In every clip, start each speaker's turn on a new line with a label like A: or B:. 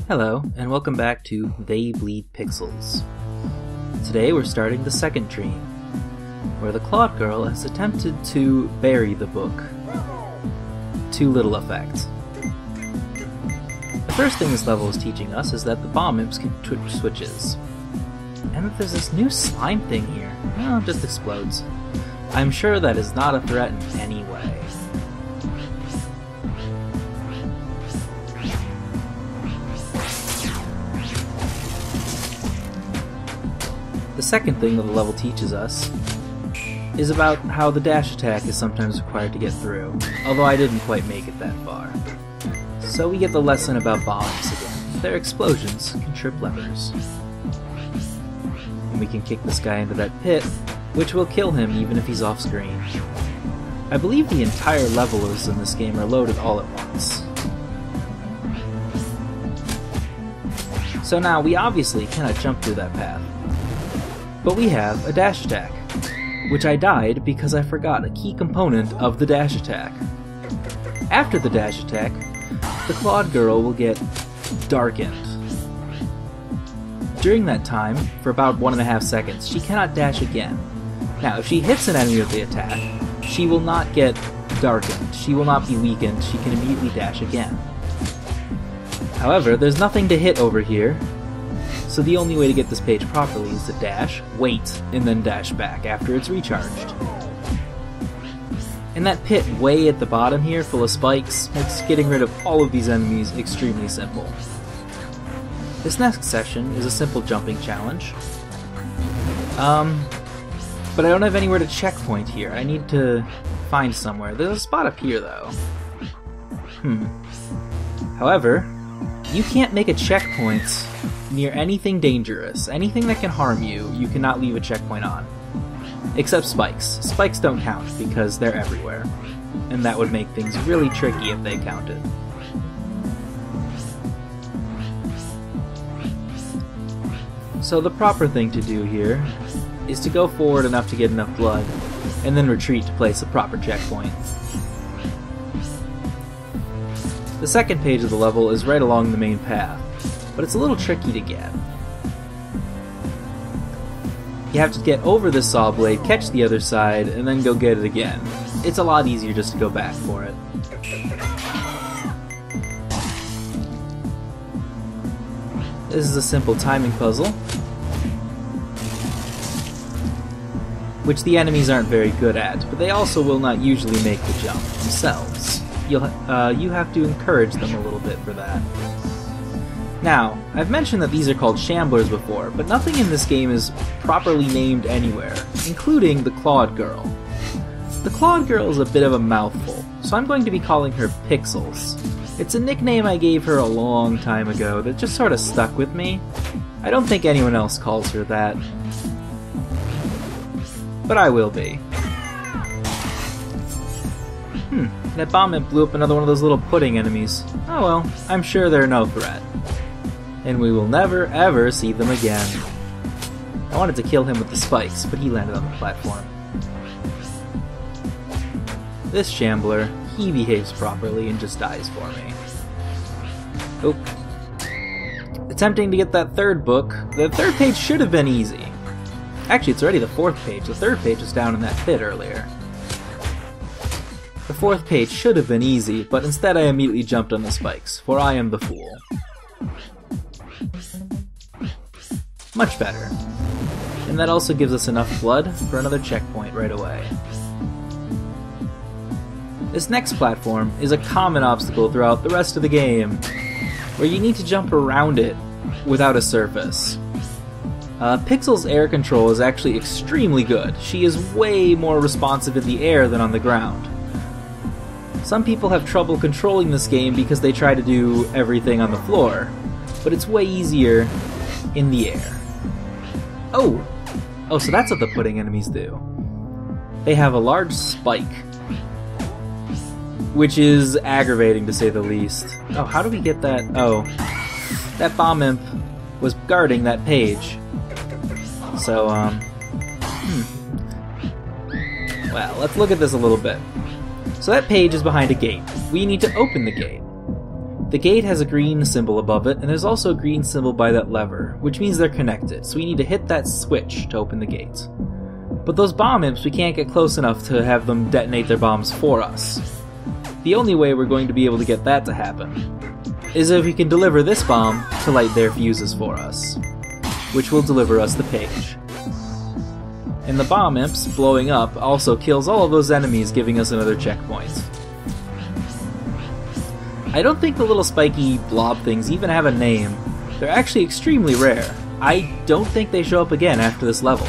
A: Hello, and welcome back to They Bleed Pixels. Today we're starting the second dream, where the Claude Girl has attempted to bury the book. To little effect. The first thing this level is teaching us is that the bomb imps can twitch switches. And that there's this new slime thing here. Well, it just explodes. I'm sure that is not a threat in any way. The second thing that the level teaches us is about how the dash attack is sometimes required to get through, although I didn't quite make it that far. So we get the lesson about bombs again. Their explosions can trip levers. And we can kick this guy into that pit, which will kill him even if he's off screen. I believe the entire levelers in this game are loaded all at once. So now we obviously cannot jump through that path. But we have a dash attack, which I died because I forgot a key component of the dash attack. After the dash attack, the Claude Girl will get darkened. During that time, for about 1.5 seconds, she cannot dash again. Now, if she hits an enemy with the attack, she will not get darkened. She will not be weakened. She can immediately dash again. However, there's nothing to hit over here, so the only way to get this page properly is to dash, wait, and then dash back after it's recharged. And that pit way at the bottom here, full of spikes, makes getting rid of all of these enemies extremely simple. This next section is a simple jumping challenge. But I don't have anywhere to checkpoint here. I need to find somewhere. There's a spot up here, though. However, you can't make a checkpoint near anything dangerous. Anything that can harm you, you cannot leave a checkpoint on. Except spikes. Spikes don't count because they're everywhere. And that would make things really tricky if they counted. So the proper thing to do here is to go forward enough to get enough blood, and then retreat to place a proper checkpoint. The second page of the level is right along the main path, but it's a little tricky to get. You have to get over the saw blade, catch the other side, and then go get it again. It's a lot easier just to go back for it. This is a simple timing puzzle, which the enemies aren't very good at, but they also will not usually make the jump themselves. You have to encourage them a little bit for that. Now, I've mentioned that these are called Shamblers before, but nothing in this game is properly named anywhere, including the Claude Girl. The Claude Girl is a bit of a mouthful, so I'm going to be calling her Pixels. It's a nickname I gave her a long time ago that just sort of stuck with me. I don't think anyone else calls her that. But I will be. That bomb imp blew up another one of those little pudding enemies. Oh well, I'm sure they're no threat. And we will never ever see them again. I wanted to kill him with the spikes, but he landed on the platform. This Shambler, he behaves properly and just dies for me. Oh. Attempting to get that third book, the third page should have been easy. Actually, it's already the fourth page. The third page was down in that pit earlier. The fourth page should have been easy, but instead I immediately jumped on the spikes, for I am the fool. Much better. And that also gives us enough blood for another checkpoint right away. This next platform is a common obstacle throughout the rest of the game, where you need to jump around it without a surface. Pixel's air control is actually extremely good. She is way more responsive in the air than on the ground. Some people have trouble controlling this game because they try to do everything on the floor, but it's way easier in the air. Oh, so that's what the pudding enemies do. They have a large spike, which is aggravating to say the least. Oh, how do we get that? Oh, that bomb imp was guarding that page. So, well, let's look at this a little bit. So that page is behind a gate. We need to open the gate. The gate has a green symbol above it, and there's also a green symbol by that lever, which means they're connected, so we need to hit that switch to open the gate. But those bomb imps, we can't get close enough to have them detonate their bombs for us. The only way we're going to be able to get that to happen is if we can deliver this bomb to light their fuses for us, which will deliver us the page. And the bomb imps blowing up also kills all of those enemies, giving us another checkpoint. I don't think the little spiky blob things even have a name. They're actually extremely rare. I don't think they show up again after this level.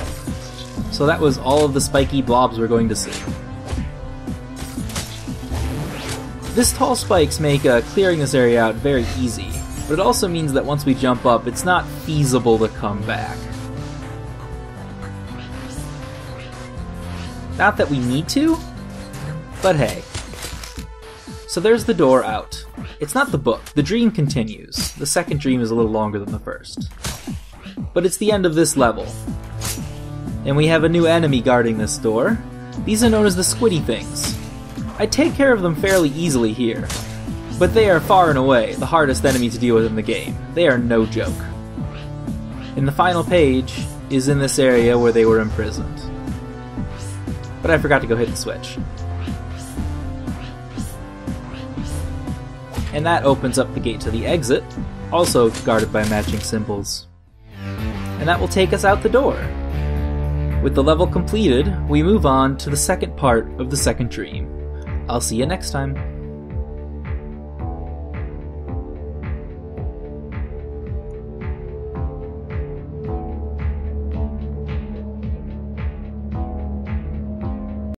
A: So that was all of the spiky blobs we're going to see. This tall spikes make clearing this area out very easy, but it also means that once we jump up, it's not feasible to come back. Not that we need to, but hey. So there's the door out. It's not the book. The dream continues. The second dream is a little longer than the first. But it's the end of this level. And we have a new enemy guarding this door. These are known as the squiddy things. I take care of them fairly easily here, but they are far and away the hardest enemy to deal with in the game. They are no joke. And the final page is in this area where they were imprisoned. But I forgot to go hit the switch. And that opens up the gate to the exit, also guarded by matching symbols. And that will take us out the door. With the level completed, we move on to the second part of the second dream. I'll see you next time.